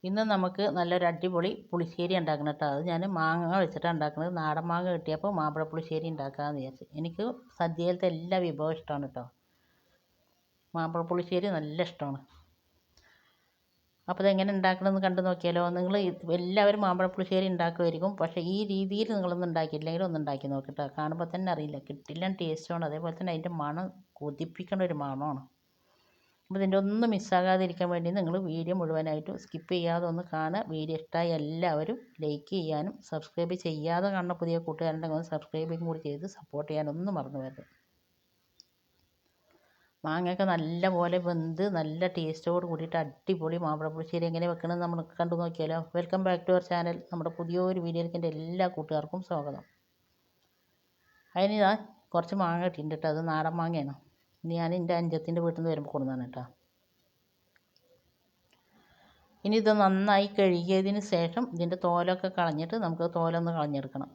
ഇന്ന് നമുക്ക് നല്ലൊരു അടിപൊളി പുളിശ്ശേരി ഉണ്ടാക്കണം കേട്ടോ. അത് ഞാൻ മാങ്ങ വെച്ചിട്ടാണ് ഉണ്ടാക്കുന്നത്. നാടൻ മാങ്ങ കിട്ടിയപ്പോൾ മാമ്പഴ പുളിശ്ശേരി ഉണ്ടാക്കാമെന്ന് വിചാരിച്ചു. എനിക്ക് സദ്യയിലത്തെ എല്ലാ വിഭവവും ഇഷ്ടമാണ് കേട്ടോ. മാമ്പഴ പുളിശ്ശേരി നല്ല ഇഷ്ടമാണ്. അപ്പോൾ ഇതെങ്ങനെ ഉണ്ടാക്കണമെന്ന് കണ്ടു നോക്കിയാലോ. നിങ്ങൾ എല്ലാവരും മാമ്പഴ പുളിശ്ശേരി ഉണ്ടാക്കുമായിരിക്കും, പക്ഷേ ഈ രീതിയിൽ നിങ്ങളൊന്നും ഉണ്ടാക്കിയില്ലെങ്കിൽ ഒന്ന് ഉണ്ടാക്കി നോക്കിട്ടോ. കാണുമ്പോൾ തന്നെ അറിയില്ല, കിട്ടില്ല ടേസ്റ്റുമാണ്. അതേപോലെ തന്നെ അതിൻ്റെ മണം കൊതിപ്പിക്കേണ്ട ഒരു മണമാണ്. അപ്പോൾ ഇതിൻ്റെ ഒന്നും മിസ്സാകാതിരിക്കാൻ വേണ്ടി നിങ്ങൾ വീഡിയോ മുഴുവനായിട്ട് സ്കിപ്പ് ചെയ്യാതെ ഒന്ന് കാണുക. വീഡിയോ ഇഷ്ടമായി എല്ലാവരും ലൈക്ക് ചെയ്യാനും സബ്സ്ക്രൈബ് ചെയ്യാതെ കാണുന്ന പുതിയ കൂട്ടുകാരുണ്ടെങ്കിൽ ഒന്ന് സബ്സ്ക്രൈബും കൂടി ചെയ്ത് സപ്പോർട്ട് ചെയ്യാനൊന്നും മറന്നു വരരുത്. മാങ്ങയൊക്കെ നല്ലപോലെ വെന്ത് നല്ല ടേസ്റ്റോട് കൂടിയിട്ട് അടിപൊളി മാമ്പഴ പുളിശ്ശേരി എങ്ങനെ വെക്കണമെന്ന് നമ്മൾ കണ്ടു നോക്കിയാലോ. Welcome back to our channel. നമ്മുടെ പുതിയൊരു വീഡിയോയിലേക്ക് എൻ്റെ എല്ലാ കൂട്ടുകാർക്കും സ്വാഗതം. അതിന് ഞാൻ കുറച്ച് മാങ്ങ കിട്ടിയിട്ടുണ്ട് കേട്ടോ. അത് നാടൻ മാങ്ങയാണ്. ഞാൻ എൻ്റെ അഞ്ചത്തിൻ്റെ വീട്ടിൽ നിന്ന് വരുമ്പോൾ കൊണ്ടുവന്നാണ് കേട്ടോ. ഇനി ഇത് നന്നായി കഴുകിയതിന് ശേഷം ഇതിൻ്റെ തോലൊക്കെ കളഞ്ഞിട്ട് നമുക്ക് തോലൊന്ന് കളഞ്ഞെടുക്കണം.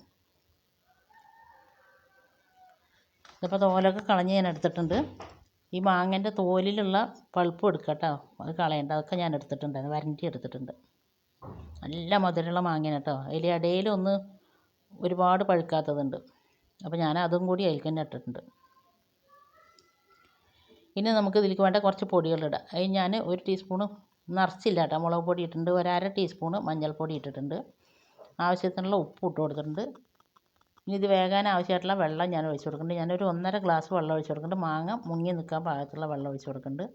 ഇതിപ്പോൾ തോലൊക്കെ കളഞ്ഞ് ഞാൻ എടുത്തിട്ടുണ്ട്. ഈ മാങ്ങേൻ്റെ തോലിലുള്ള പൾപ്പ് എടുക്കുക കേട്ടോ. അത് കളയണ്ട, അതൊക്കെ ഞാൻ എടുത്തിട്ടുണ്ട്. വരണ്ടി എടുത്തിട്ടുണ്ട്. നല്ല മധുരമുള്ള മാങ്ങയാണ് കേട്ടോ. അതിൽ ഇടയിലൊന്ന് ഒരുപാട് പഴുക്കാത്തതുണ്ട്. അപ്പോൾ ഞാൻ അതും കൂടി അതിൽ തന്നെ ഇട്ടിട്ടുണ്ട്. ഇനി നമുക്ക് ഇതിലേക്ക് വേണ്ട കുറച്ച് പൊടികളിടാം. അതിന് ഞാൻ ഒരു ടീസ്പൂണ് നിറച്ചില്ല കേട്ടോ മുളക് പൊടി ഇട്ടിട്ടുണ്ട്. ഒരര ടീസ്പൂണ് മഞ്ഞൾപ്പൊടി ഇട്ടിട്ടുണ്ട്. ആവശ്യത്തിനുള്ള ഉപ്പ് ഇട്ട് കൊടുത്തിട്ടുണ്ട്. ഇനി ഇത് വേകാൻ ആവശ്യമായിട്ടുള്ള വെള്ളം ഞാൻ ഒഴിച്ച് കൊടുക്കുന്നുണ്ട്. ഞാനൊരു 1.5 ഗ്ലാസ് വെള്ളം ഒഴിച്ച് കൊടുക്കുന്നുണ്ട്. മാങ്ങ മുങ്ങി നിൽക്കാൻ പാകത്തുള്ള വെള്ളം ഒഴിച്ച് കൊടുക്കുന്നുണ്ട്.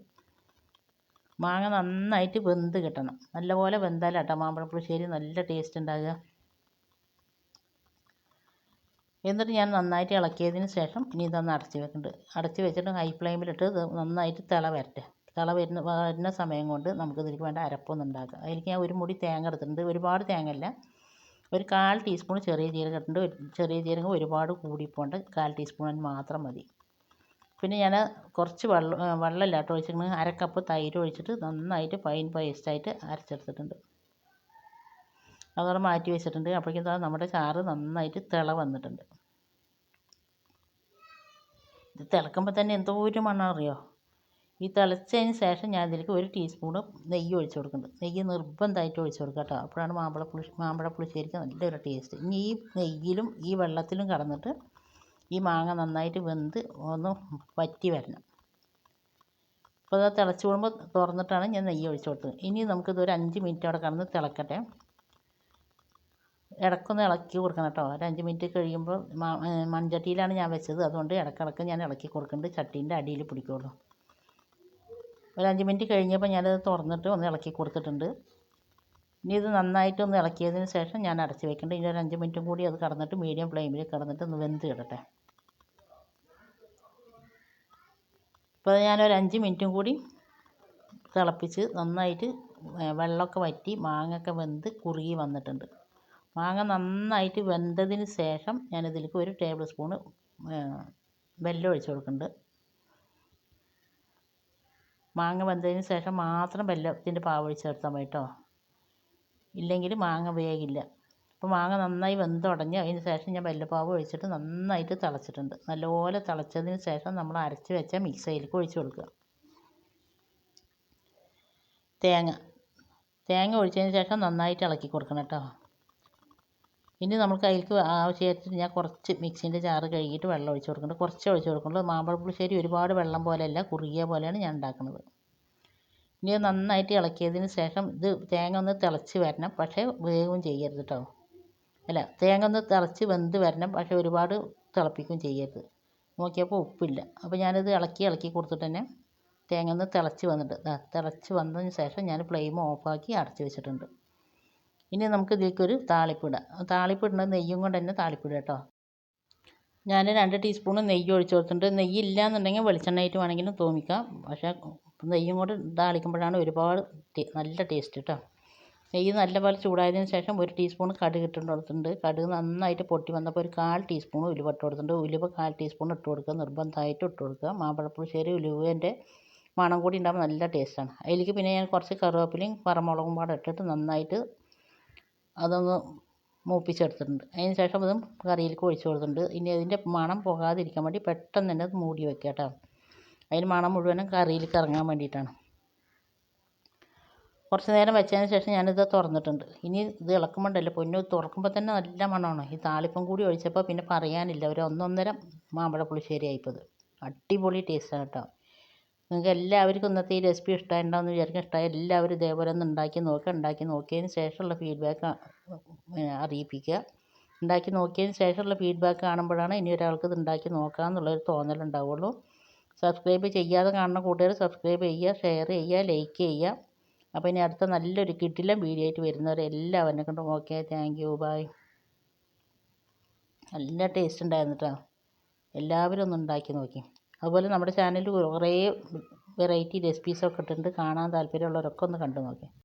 മാങ്ങ നന്നായിട്ട് വെന്ത് കിട്ടണം. നല്ലപോലെ വെന്താലും കേട്ടോ മാമ്പഴ പുളിശ്ശേരി നല്ല ടേസ്റ്റ് ഉണ്ടാകുക. എന്നിട്ട് ഞാൻ നന്നായിട്ട് ഇളക്കിയതിന് ശേഷം ഇനി ഇതൊന്ന് അടച്ച് വെക്കുന്നുണ്ട്. അടച്ച് വെച്ചിട്ട് ഹൈ ഫ്ലെയിമിലിട്ട് നന്നായിട്ട് തിള വരട്ടെ. തിള വരുന്ന സമയം കൊണ്ട് നമുക്ക് ഇതിലേക്ക് വേണ്ട അരപ്പൊന്നും ഉണ്ടാക്കാം. അതിലേക്ക് ഞാൻ ഒരു മുടി തേങ്ങ എടുത്തിട്ടുണ്ട്. ഒരുപാട് തേങ്ങ അല്ല, ഒരു 1/4 ടീസ്പൂൺ ചെറിയ ജീരകം ഇട്ടിട്ടുണ്ട്. ചെറിയ ജീരകം ഒരുപാട് കൂടിപ്പോണ്ട്, 1/4 ടീസ്പൂൺ മാത്രം മതി. പിന്നെ ഞാൻ കുറച്ച് വെള്ളമില്ല കേട്ടോ ഒഴിച്ചിട്ട് 1/2 കപ്പ് തൈര് ഒഴിച്ചിട്ട് നന്നായിട്ട് ഫൈൻ പേസ്റ്റായിട്ട് അരച്ചെടുത്തിട്ടുണ്ട്. അതോടെ മാറ്റി വെച്ചിട്ടുണ്ട്. അപ്പോഴേക്കും നമ്മുടെ ചാറ് നന്നായിട്ട് തിള വന്നിട്ടുണ്ട്. ഇത് തിളക്കുമ്പോൾ തന്നെ എന്തോ ഒരു മണം അറിയോ. ഈ തിളച്ചതിന് ശേഷം ഞാൻ ഇതിലേക്ക് 1 ടീസ്പൂണ് നെയ്യ് ഒഴിച്ച് കൊടുക്കുന്നുണ്ട്. നെയ്യ് നിർബന്ധമായിട്ട് ഒഴിച്ച് കൊടുക്കുക കേട്ടോ. അപ്പോഴാണ് മാമ്പഴ പുളിശ്ശേരിക്ക് നല്ലൊരു ടേസ്റ്റ്. ഇനി ഈ നെയ്യിലും ഈ വെള്ളത്തിലും കടന്നിട്ട് ഈ മാങ്ങ നന്നായിട്ട് വെന്ത് ഒന്ന് വറ്റി വരണം. അപ്പോൾ അത് തിളച്ച് കൂടുമ്പോൾ തുറന്നിട്ടാണ് ഞാൻ നെയ്യ് ഒഴിച്ച് കൊടുത്തത്. ഇനി നമുക്കിതൊരു 5 മിനിറ്റ് അവിടെ കടന്ന് തിളക്കട്ടെ. ഇടയ്ക്കൊന്ന് ഇളക്കി കൊടുക്കണം കേട്ടോ. ഒരു 5 മിനിറ്റ് കഴിയുമ്പോൾ മൺചട്ടിയിലാണ് ഞാൻ വെച്ചത്, അതുകൊണ്ട് ഇടയ്ക്കിടയ്ക്ക് ഞാൻ ഇളക്കി കൊടുക്കുന്നുണ്ട്. ചട്ടീൻ്റെ അടിയിൽ പിടിക്കുള്ളൂ. ഒരു 5 മിനിറ്റ് കഴിഞ്ഞപ്പോൾ ഞാനത് തുറന്നിട്ട് ഒന്ന് ഇളക്കി കൊടുത്തിട്ടുണ്ട്. ഇനി ഇത് നന്നായിട്ടൊന്ന് ഇളക്കിയതിന് ശേഷം ഞാൻ അടച്ച് വെക്കുന്നുണ്ട്. ഇനി ഒരു 5 മിനിറ്റും കൂടി അത് കടന്നിട്ട് മീഡിയം ഫ്ലെയിമിൽ കിടന്നിട്ട് ഒന്ന് വെന്ത് കിടട്ടെ. ഇപ്പോൾ ഞാനൊരു 5 മിനിറ്റും കൂടി തിളപ്പിച്ച് നന്നായിട്ട് വെള്ളമൊക്കെ വറ്റി മാങ്ങയൊക്കെ വെന്ത് കുറുകി വന്നിട്ടുണ്ട്. മാങ്ങ നന്നായിട്ട് വെന്തതിന് ശേഷം ഞാനിതിലേക്ക് 1 ടേബിൾ സ്പൂണ് വെല്ലം ഒഴിച്ച് കൊടുക്കുന്നുണ്ട്. മാങ്ങ വെന്തതിന് ശേഷം മാത്രം വെല്ലത്തിൻ്റെ പാവ് ഒഴിച്ചെടുത്താൽ മതി കേട്ടോ, ഇല്ലെങ്കിൽ മാങ്ങ വേകില്ല. അപ്പോൾ മാങ്ങ നന്നായി വെന്തുടഞ്ഞ് അതിന് ശേഷം ഞാൻ വെല്ലപ്പാവ് ഒഴിച്ചിട്ട് നന്നായിട്ട് തിളച്ചിട്ടുണ്ട്. നല്ലപോലെ തിളച്ചതിന് ശേഷം നമ്മൾ അരച്ച് വെച്ച മിക്സിയിലേക്ക് ഒഴിച്ച് കൊടുക്കുക. തേങ്ങ ഒഴിച്ചതിന് ശേഷം നന്നായിട്ട് ഇളക്കി കൊടുക്കണം കേട്ടോ. ഇനി നമുക്ക് അതിലേക്ക് ആവശ്യമായിട്ട് ഞാൻ കുറച്ച് മിക്സിൻ്റെ ജാറ് കഴുകിയിട്ട് വെള്ളം ഒഴിച്ച് കൊടുക്കുന്നുണ്ട്. കുറച്ച് ഒഴിച്ച് കൊടുക്കുന്നുള്ളൂ. മാമ്പഴ പുളിശ്ശേരി ഒരുപാട് വെള്ളം പോലെയല്ല, കുറുകിയ പോലെയാണ് ഞാൻ ഉണ്ടാക്കുന്നത്. ഇനി നന്നായിട്ട് ഇളക്കിയതിന് ശേഷം ഇത് തേങ്ങ ഒന്ന് തിളച്ച് വരണം, പക്ഷേ വേവും ചെയ്യരുത് കേട്ടോ. അല്ല, തേങ്ങ ഒന്ന് തിളച്ച് വെന്ത് വരണം, പക്ഷേ ഒരുപാട് തിളപ്പിക്കുകയും ചെയ്യരുത്. നോക്കിയപ്പോൾ ഉപ്പില്ല. അപ്പോൾ ഞാനിത് ഇളക്കി കൊടുത്തിട്ട് തന്നെ തേങ്ങ ഒന്ന് തിളച്ച് തിളച്ച് വന്നതിന് ശേഷം ഞാൻ ഫ്ലെയിം ഓഫാക്കി അടച്ച് വെച്ചിട്ടുണ്ട്. ഇനി നമുക്ക് ഇതിലേക്കൊരു താളിപ്പിടാം. താളിപ്പിടുന്നത് നെയ്യും കൊണ്ട് തന്നെ താളിപ്പിടുക കേട്ടോ. ഞാൻ 2 ടീസ്പൂൺ നെയ്യ് ഒഴിച്ച് കൊടുത്തിട്ടുണ്ട്. നെയ്യ് ഇല്ല എന്നുണ്ടെങ്കിൽ വെളിച്ചെണ്ണയായിട്ട് വേണമെങ്കിലും തോന്നിക്കാം, പക്ഷേ നെയ്യും കൊണ്ട് താളിക്കുമ്പോഴാണ് ഒരുപാട് നല്ല ടേസ്റ്റ് കേട്ടോ. നെയ്യ് നല്ലപോലെ ചൂടായതിന് ശേഷം 1 ടീസ്പൂൺ കടുക് ഇട്ട് കൊടുത്തിട്ടുണ്ട്. കടുക് നന്നായിട്ട് പൊട്ടി വന്നപ്പോൾ ഒരു 1/4 ടീസ്പൂൺ ഉലുവ ഇട്ട് കൊടുത്തിട്ടുണ്ട്. ഉലുവ 1/4 ടീസ്പൂൺ ഇട്ട് കൊടുക്കുക, നിർബന്ധമായിട്ട് ഇട്ട് കൊടുക്കുക. മാമ്പഴപ്പുളിശ്ശേരി ഉലുവേൻ്റെ മണം കൂടി ഉണ്ടാകുമ്പോൾ നല്ല ടേസ്റ്റാണ്. അതിലേക്ക് പിന്നെ ഞാൻ കുറച്ച് കറിവേപ്പിലയും പറമുളകും പാടെ ഇട്ടിട്ട് നന്നായിട്ട് അതൊന്ന് മൂപ്പിച്ചെടുത്തിട്ടുണ്ട്. അതിന് ശേഷം അതും കറിയിലേക്ക് ഒഴിച്ച് കൊടുത്തിട്ടുണ്ട്. ഇനി അതിൻ്റെ മണം പോകാതിരിക്കാൻ വേണ്ടി പെട്ടെന്ന് തന്നെ അത് മൂടി വെക്കുക കേട്ടോ. അതിന് മണം മുഴുവനും കറിയിലേക്ക് ഇറങ്ങാൻ വേണ്ടിയിട്ടാണ്. കുറച്ച് നേരം വെച്ചതിന് ശേഷം ഞാനിത് തുറന്നിട്ടുണ്ട്. ഇനി ഇത് ഇളക്കുമ്പോണ്ടല്ലോ പൊന്നു, തുറക്കുമ്പോൾ തന്നെ നല്ല മണമാണ്. ഈ താളിപ്പം കൂടി ഒഴിച്ചപ്പോൾ പിന്നെ പറയാനില്ല, ഒരു 1 1/2 മാമ്പഴ പുളിശ്ശേരി ആയിപ്പോൾ. അടിപൊളി ടേസ്റ്റാണ് കേട്ടോ. നിങ്ങൾക്ക് എല്ലാവർക്കും ഇന്നത്തെ ഈ റെസിപ്പി ഇഷ്ടമായിട്ടുണ്ടാവുമെന്ന് വിചാരിക്കും. ഇഷ്ടമായ എല്ലാവരും ഇതേപോലെ ഒന്ന് ഉണ്ടാക്കി നോക്കുക. ഉണ്ടാക്കി നോക്കിയതിന് ശേഷമുള്ള ഫീഡ്ബാക്ക് അറിയിപ്പിക്കുക. ഉണ്ടാക്കി നോക്കിയതിന് ശേഷമുള്ള ഫീഡ്ബാക്ക് കാണുമ്പോഴാണ് ഇനി ഒരാൾക്ക് ഇത് ഉണ്ടാക്കി നോക്കാമെന്നുള്ളൊരു തോന്നലുണ്ടാവുള്ളൂ. സബ്സ്ക്രൈബ് ചെയ്യാതെ കാണുന്ന കൂട്ടുകാർ സബ്സ്ക്രൈബ് ചെയ്യുക, ഷെയർ ചെയ്യുക, ലൈക്ക് ചെയ്യുക. അപ്പോൾ ഇനി അടുത്ത നല്ലൊരു കിടിലൻ വീഡിയോ ആയിട്ട് വരുന്നവരെല്ലാവരെ കൊണ്ടും ഓക്കെ, താങ്ക് യു, ബൈ. നല്ല ടേസ്റ്റ് ഉണ്ടായിരുന്നു കേട്ടോ. എല്ലാവരും ഒന്ന് ഉണ്ടാക്കി നോക്കി. അതുപോലെ നമ്മുടെ ചാനലിൽ കുറേ വെറൈറ്റി റെസിപ്പീസൊക്കെ ഇട്ടിട്ടുണ്ട്. കാണാൻ താല്പര്യമുള്ളവരൊക്കെ ഒന്ന് കണ്ടു നോക്കി.